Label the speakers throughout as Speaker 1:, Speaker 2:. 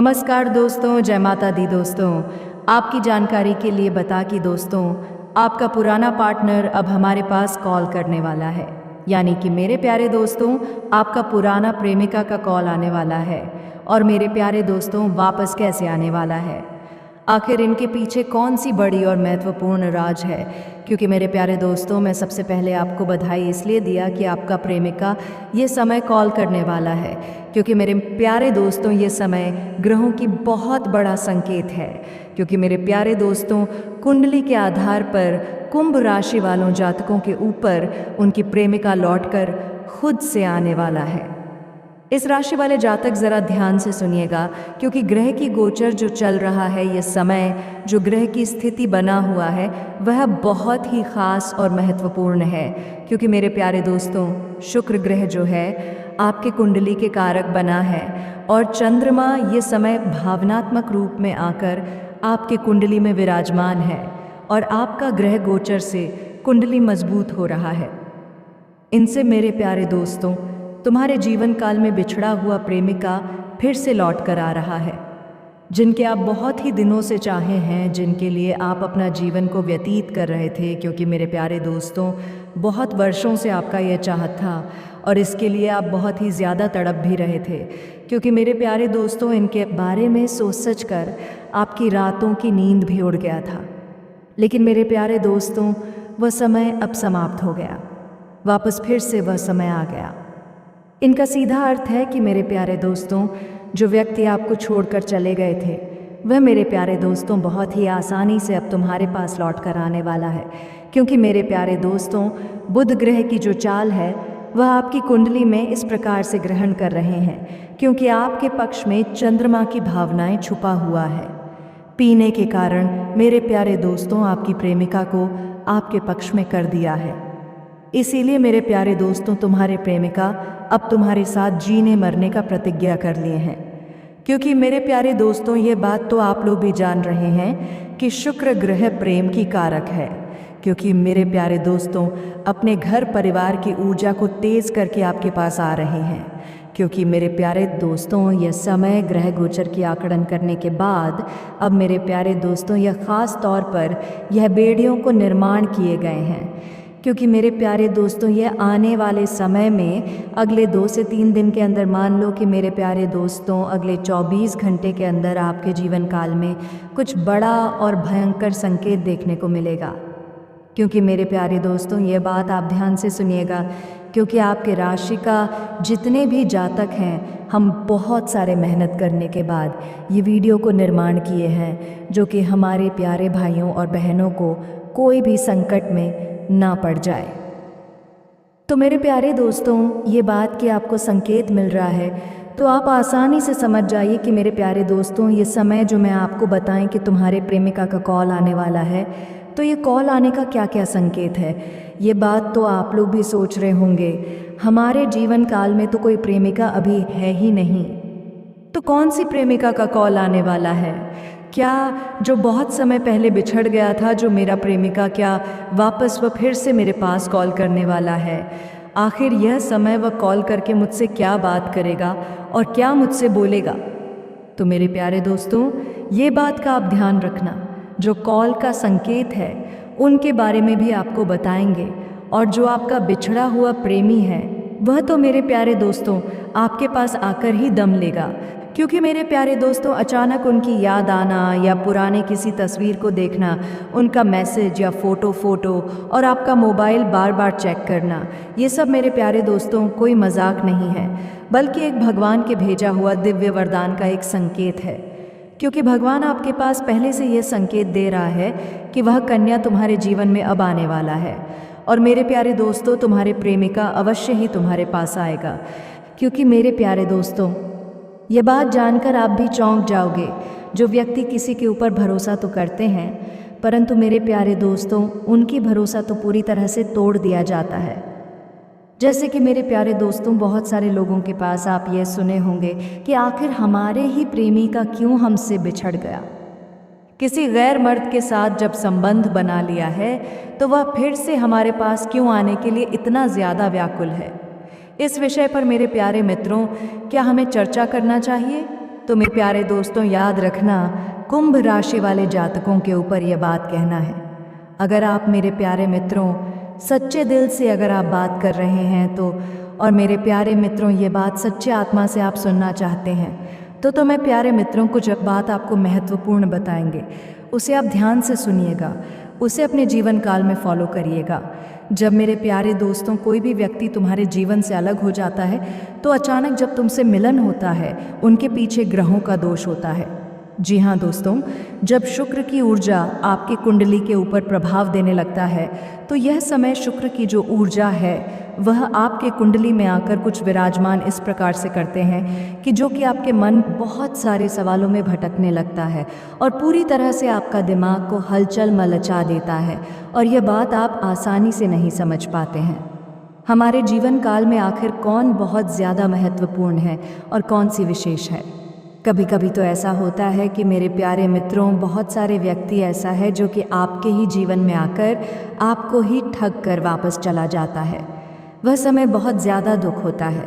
Speaker 1: नमस्कार दोस्तों, जय माता दी दोस्तों। आपकी जानकारी के लिए बता कि दोस्तों, आपका पुराना पार्टनर अब हमारे पास कॉल करने वाला है। यानी कि मेरे प्यारे दोस्तों, आपका पुराना प्रेमिका का कॉल आने वाला है। और मेरे प्यारे दोस्तों, वापस कैसे आने वाला है? आखिर इनके पीछे कौन सी बड़ी और महत्वपूर्ण राज है? क्योंकि मेरे प्यारे दोस्तों, मैं सबसे पहले आपको बधाई इसलिए दिया कि आपका प्रेमिका ये समय कॉल करने वाला है, क्योंकि मेरे प्यारे दोस्तों, ये समय ग्रहों की बहुत बड़ा संकेत है। क्योंकि मेरे प्यारे दोस्तों, कुंडली के आधार पर कुंभ राशि वालों जातकों के ऊपर उनकी प्रेमिका लौटकर खुद से आने वाला है। इस राशि वाले जातक जरा ध्यान से सुनिएगा, क्योंकि ग्रह की गोचर जो चल रहा है, ये समय जो ग्रह की स्थिति बना हुआ है, वह बहुत ही खास और महत्वपूर्ण है। क्योंकि मेरे प्यारे दोस्तों, शुक्र ग्रह जो है आपके कुंडली के कारक बना है, और चंद्रमा ये समय भावनात्मक रूप में आकर आपके कुंडली में विराजमान है, और आपका ग्रह गोचर से कुंडली मजबूत हो रहा है। इनसे मेरे प्यारे दोस्तों, तुम्हारे जीवन काल में बिछड़ा हुआ प्रेमिका फिर से लौट कर आ रहा है, जिनके आप बहुत ही दिनों से चाहे हैं, जिनके लिए आप अपना जीवन को व्यतीत कर रहे थे। क्योंकि मेरे प्यारे दोस्तों, बहुत वर्षों से आपका यह चाहत था, और इसके लिए आप बहुत ही ज़्यादा तड़प भी रहे थे। क्योंकि मेरे प्यारे दोस्तों, इनके बारे में सोच कर आपकी रातों की नींद भी उड़ गया था। लेकिन मेरे प्यारे दोस्तों, वह समय अब समाप्त हो गया, वापस फिर से वह समय आ गया। इनका सीधा अर्थ है कि मेरे प्यारे दोस्तों, जो व्यक्ति आपको छोड़कर चले गए थे, वह मेरे प्यारे दोस्तों बहुत ही आसानी से अब तुम्हारे पास लौट कर आने वाला है। क्योंकि मेरे प्यारे दोस्तों, बुध ग्रह की जो चाल है, वह आपकी कुंडली में इस प्रकार से ग्रहण कर रहे हैं, क्योंकि आपके पक्ष में चंद्रमा की भावनाएं छुपा हुआ है। पीने के कारण मेरे प्यारे दोस्तों, आपकी प्रेमिका को आपके पक्ष में कर दिया है। इसीलिए मेरे प्यारे दोस्तों, तुम्हारे प्रेमिका अब तुम्हारे साथ जीने मरने का प्रतिज्ञा कर लिए हैं। क्योंकि मेरे प्यारे दोस्तों, ये बात तो आप लोग भी जान रहे हैं कि शुक्र ग्रह प्रेम की कारक है। क्योंकि मेरे प्यारे दोस्तों, अपने घर परिवार की ऊर्जा को तेज करके आपके पास आ रहे हैं। क्योंकि मेरे प्यारे दोस्तों, यह समय ग्रह गोचर की आकलन करने के बाद अब मेरे प्यारे दोस्तों, यह ख़ास तौर पर यह बेड़ियों को निर्माण किए गए हैं। क्योंकि मेरे प्यारे दोस्तों, यह आने वाले समय में अगले 2 से 3 दिन के अंदर, मान लो कि मेरे प्यारे दोस्तों, अगले 24 घंटे के अंदर आपके जीवन काल में कुछ बड़ा और भयंकर संकेत देखने को मिलेगा। क्योंकि मेरे प्यारे दोस्तों, ये बात आप ध्यान से सुनिएगा, क्योंकि आपके राशि का जितने भी जातक हैं, हम बहुत सारे मेहनत करने के बाद ये वीडियो को निर्माण किए हैं, जो कि हमारे प्यारे भाइयों और बहनों को कोई भी संकट में ना पड़ जाए। तो मेरे प्यारे दोस्तों, ये बात कि आपको संकेत मिल रहा है, तो आप आसानी से समझ जाइए कि मेरे प्यारे दोस्तों, ये समय जो मैं आपको बताएं कि तुम्हारे प्रेमिका का कॉल आने वाला है, तो ये कॉल आने का क्या क्या संकेत है, ये बात तो आप लोग भी सोच रहे होंगे। हमारे जीवन काल में तो कोई प्रेमिका अभी है ही नहीं, तो कौन सी प्रेमिका का कॉल आने वाला है? क्या जो बहुत समय पहले बिछड़ गया था जो मेरा प्रेमिका, क्या वापस वह फिर से मेरे पास कॉल करने वाला है? आखिर यह समय वह कॉल करके मुझसे क्या बात करेगा और क्या मुझसे बोलेगा? तो मेरे प्यारे दोस्तों, ये बात का आप ध्यान रखना, जो कॉल का संकेत है उनके बारे में भी आपको बताएंगे। और जो आपका बिछड़ा हुआ प्रेमी है, वह तो मेरे प्यारे दोस्तों आपके पास आकर ही दम लेगा। क्योंकि मेरे प्यारे दोस्तों, अचानक उनकी याद आना या पुराने किसी तस्वीर को देखना, उनका मैसेज या फ़ोटो और आपका मोबाइल बार बार चेक करना, ये सब मेरे प्यारे दोस्तों कोई मजाक नहीं है, बल्कि एक भगवान के भेजा हुआ दिव्य वरदान का एक संकेत है। क्योंकि भगवान आपके पास पहले से ये संकेत दे रहा है कि वह कन्या तुम्हारे जीवन में अब आने वाला है। और मेरे प्यारे दोस्तों, तुम्हारे प्रेमिका अवश्य ही तुम्हारे पास आएगा। क्योंकि मेरे प्यारे दोस्तों, ये बात जानकर आप भी चौंक जाओगे, जो व्यक्ति किसी के ऊपर भरोसा तो करते हैं, परंतु मेरे प्यारे दोस्तों, उनकी भरोसा तो पूरी तरह से तोड़ दिया जाता है। जैसे कि मेरे प्यारे दोस्तों, बहुत सारे लोगों के पास आप ये सुने होंगे कि आखिर हमारे ही प्रेमी का क्यों हमसे बिछड़ गया। किसी गैर मर्द के साथ जब संबंध बना लिया है, तो वह फिर से हमारे पास क्यों आने के लिए इतना ज़्यादा व्याकुल है। इस विषय पर मेरे प्यारे मित्रों, क्या हमें चर्चा करना चाहिए? तो मेरे प्यारे दोस्तों याद रखना, कुंभ राशि वाले जातकों के ऊपर यह बात कहना है। अगर आप मेरे प्यारे मित्रों सच्चे दिल से अगर आप बात कर रहे हैं तो, और मेरे प्यारे मित्रों ये बात सच्चे आत्मा से आप सुनना चाहते हैं तो मैं प्यारे मित्रों कुछ बात आपको महत्वपूर्ण बताएंगे, उसे आप ध्यान से सुनिएगा, उसे अपने जीवन काल में फॉलो करिएगा। जब मेरे प्यारे दोस्तों कोई भी व्यक्ति तुम्हारे जीवन से अलग हो जाता है तो अचानक जब तुमसे मिलन होता है उनके पीछे ग्रहों का दोष होता है। जी हाँ दोस्तों, जब शुक्र की ऊर्जा आपकी कुंडली के ऊपर प्रभाव देने लगता है तो यह समय शुक्र की जो ऊर्जा है वह आपके कुंडली में आकर कुछ विराजमान इस प्रकार से करते हैं कि जो कि आपके मन बहुत सारे सवालों में भटकने लगता है और पूरी तरह से आपका दिमाग को हलचल मलचा देता है और यह बात आप आसानी से नहीं समझ पाते हैं। हमारे जीवन काल में आखिर कौन बहुत ज़्यादा महत्वपूर्ण है और कौन सी विशेष है। कभी कभी तो ऐसा होता है कि मेरे प्यारे मित्रों बहुत सारे व्यक्ति ऐसा है जो कि आपके ही जीवन में आकर आपको ही ठग कर वापस चला जाता है। वह समय बहुत ज़्यादा दुख होता है,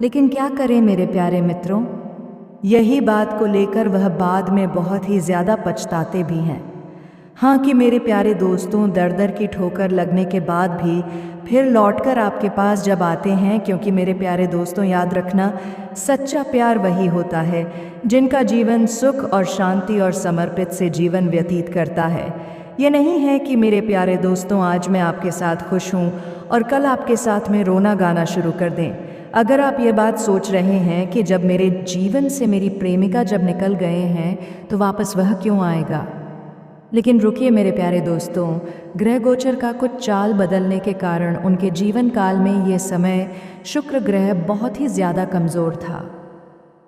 Speaker 1: लेकिन क्या करें मेरे प्यारे मित्रों, यही बात को लेकर वह बाद में बहुत ही ज़्यादा पछताते भी हैं। हाँ कि मेरे प्यारे दोस्तों दर दर की ठोकर लगने के बाद भी फिर लौटकर आपके पास जब आते हैं, क्योंकि मेरे प्यारे दोस्तों याद रखना, सच्चा प्यार वही होता है जिनका जीवन सुख और शांति और समर्पित से जीवन व्यतीत करता है। ये नहीं है कि मेरे प्यारे दोस्तों आज मैं आपके साथ खुश हूँ और कल आपके साथ में रोना गाना शुरू कर दें। अगर आप ये बात सोच रहे हैं कि जब मेरे जीवन से मेरी प्रेमिका जब निकल गए हैं तो वापस वह क्यों आएगा, लेकिन रुकिए मेरे प्यारे दोस्तों, ग्रह गोचर का कुछ चाल बदलने के कारण उनके जीवन काल में ये समय शुक्र ग्रह बहुत ही ज़्यादा कमज़ोर था,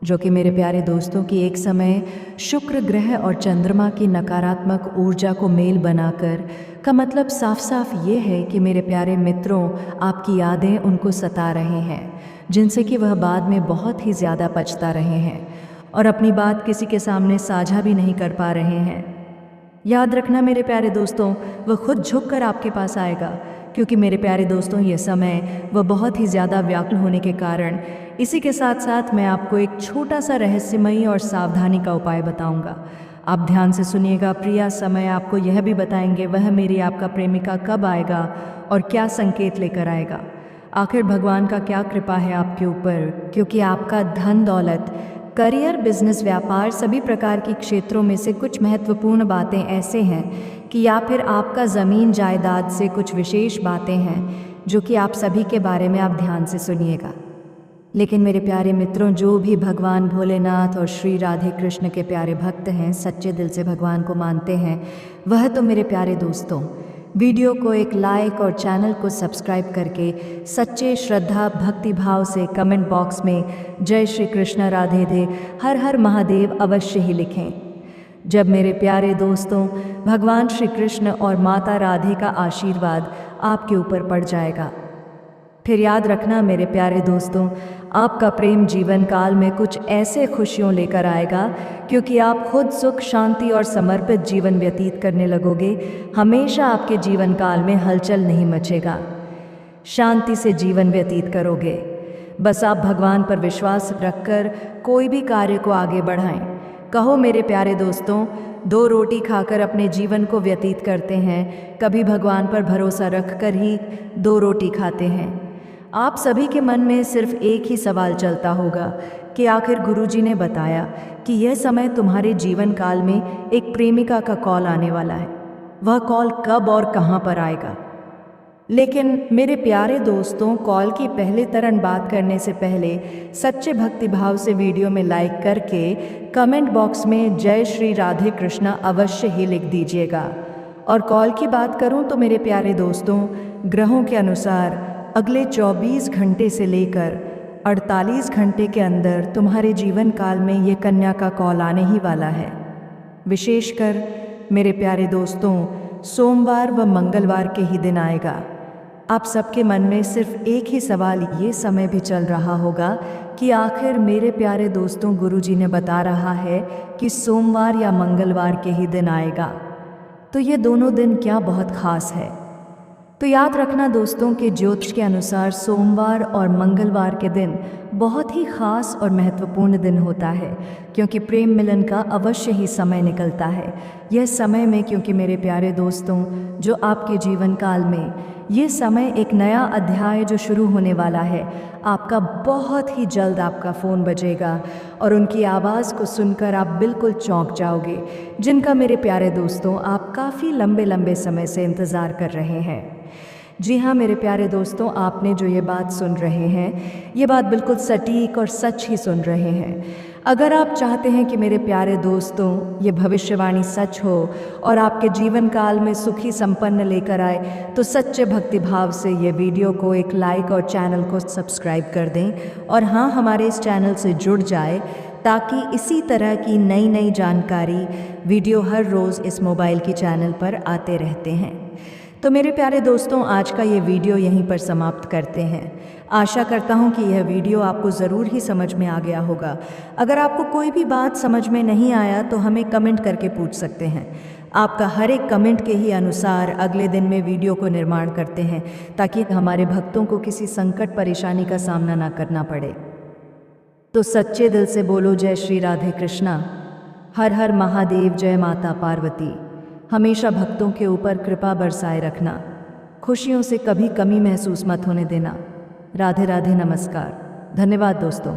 Speaker 1: जो कि मेरे प्यारे दोस्तों की एक समय शुक्र ग्रह और चंद्रमा की नकारात्मक ऊर्जा को मेल बनाकर का मतलब साफ साफ ये है कि मेरे प्यारे मित्रों आपकी यादें उनको सता रहे हैं, जिनसे कि वह बाद में बहुत ही ज़्यादा पछता रहे हैं और अपनी बात किसी के सामने साझा भी नहीं कर पा रहे हैं। याद रखना मेरे प्यारे दोस्तों, वह खुद झुककर आपके पास आएगा, क्योंकि मेरे प्यारे दोस्तों ये समय वह बहुत ही ज़्यादा व्याकुल होने के कारण। इसी के साथ साथ मैं आपको एक छोटा सा रहस्यमयी और सावधानी का उपाय बताऊंगा। आप ध्यान से सुनिएगा। प्रिया समय आपको यह भी बताएंगे वह मेरी आपका प्रेमिका कब आएगा और क्या संकेत लेकर आएगा। आखिर भगवान का क्या कृपा है आपके ऊपर, क्योंकि आपका धन दौलत, करियर, बिजनेस, व्यापार सभी प्रकार की क्षेत्रों में से कुछ महत्वपूर्ण बातें ऐसे हैं कि या फिर आपका ज़मीन जायदाद से कुछ विशेष बातें हैं जो कि आप सभी के बारे में आप ध्यान से सुनिएगा। लेकिन मेरे प्यारे मित्रों, जो भी भगवान भोलेनाथ और श्री राधे कृष्ण के प्यारे भक्त हैं, सच्चे दिल से भगवान को मानते हैं, वह तो मेरे प्यारे दोस्तों वीडियो को एक लाइक और चैनल को सब्सक्राइब करके सच्चे श्रद्धा भक्ति भाव से कमेंट बॉक्स में जय श्री कृष्ण राधे दे हर हर महादेव अवश्य ही लिखें। जब मेरे प्यारे दोस्तों भगवान श्री कृष्ण और माता राधे का आशीर्वाद आपके ऊपर पड़ जाएगा, फिर याद रखना मेरे प्यारे दोस्तों, आपका प्रेम जीवन काल में कुछ ऐसे खुशियों लेकर आएगा, क्योंकि आप खुद सुख, शांति और समर्पित जीवन व्यतीत करने लगोगे। हमेशा आपके जीवन काल में हलचल नहीं मचेगा, शांति से जीवन व्यतीत करोगे। बस आप भगवान पर विश्वास रखकर कोई भी कार्य को आगे बढ़ाएं। कहो मेरे प्यारे दोस्तों, 2 रोटी खाकर अपने जीवन को व्यतीत करते हैं, कभी भगवान पर भरोसा रखकर ही 2 रोटी खाते हैं। आप सभी के मन में सिर्फ एक ही सवाल चलता होगा कि आखिर गुरुजी ने बताया कि यह समय तुम्हारे जीवन काल में एक प्रेमिका का कॉल आने वाला है, वह कॉल कब और कहाँ पर आएगा। लेकिन मेरे प्यारे दोस्तों, कॉल की पहले तरन बात करने से पहले सच्चे भक्ति भाव से वीडियो में लाइक करके कमेंट बॉक्स में जय श्री राधे कृष्णा अवश्य ही लिख दीजिएगा। और कॉल की बात करूं तो मेरे प्यारे दोस्तों, ग्रहों के अनुसार अगले 24 घंटे से लेकर 48 घंटे के अंदर तुम्हारे जीवन काल में ये कन्या का कॉल आने ही वाला है। विशेषकर मेरे प्यारे दोस्तों, सोमवार व मंगलवार के ही दिन आएगा। आप सबके मन में सिर्फ एक ही सवाल ये समय भी चल रहा होगा कि आखिर मेरे प्यारे दोस्तों गुरुजी ने बता रहा है कि सोमवार या मंगलवार के ही दिन आएगा, तो ये दोनों दिन क्या बहुत ख़ास है। तो याद रखना दोस्तों कि ज्योतिष के अनुसार सोमवार और मंगलवार के दिन बहुत ही खास और महत्वपूर्ण दिन होता है, क्योंकि प्रेम मिलन का अवश्य ही समय निकलता है। यह समय में क्योंकि मेरे प्यारे दोस्तों, जो आपके जीवन काल में ये समय एक नया अध्याय जो शुरू होने वाला है, आपका बहुत ही जल्द आपका फ़ोन बजेगा और उनकी आवाज़ को सुनकर आप बिल्कुल चौंक जाओगे, जिनका मेरे प्यारे दोस्तों आप काफ़ी लंबे लंबे समय से इंतज़ार कर रहे हैं। जी हाँ मेरे प्यारे दोस्तों, आपने जो ये बात सुन रहे हैं, ये बात बिल्कुल सटीक और सच ही सुन रहे हैं। अगर आप चाहते हैं कि मेरे प्यारे दोस्तों ये भविष्यवाणी सच हो और आपके जीवन काल में सुखी संपन्न लेकर आए, तो सच्चे भक्ति भाव से ये वीडियो को एक लाइक और चैनल को सब्सक्राइब कर दें और हाँ, हमारे इस चैनल से जुड़ जाए, ताकि इसी तरह की नई नई जानकारी वीडियो हर रोज़ इस मोबाइल की चैनल पर आते रहते हैं। तो मेरे प्यारे दोस्तों, आज का ये वीडियो यहीं पर समाप्त करते हैं। आशा करता हूँ कि यह वीडियो आपको ज़रूर ही समझ में आ गया होगा। अगर आपको कोई भी बात समझ में नहीं आया तो हमें कमेंट करके पूछ सकते हैं। आपका हर एक कमेंट के ही अनुसार अगले दिन में वीडियो को निर्माण करते हैं, ताकि हमारे भक्तों को किसी संकट परेशानी का सामना ना करना पड़े। तो सच्चे दिल से बोलो जय श्री राधे कृष्णा, हर हर महादेव, जय माता पार्वती। हमेशा भक्तों के ऊपर कृपा बरसाए रखना, खुशियों से कभी कमी महसूस मत होने देना। राधे राधे, नमस्कार, धन्यवाद दोस्तों।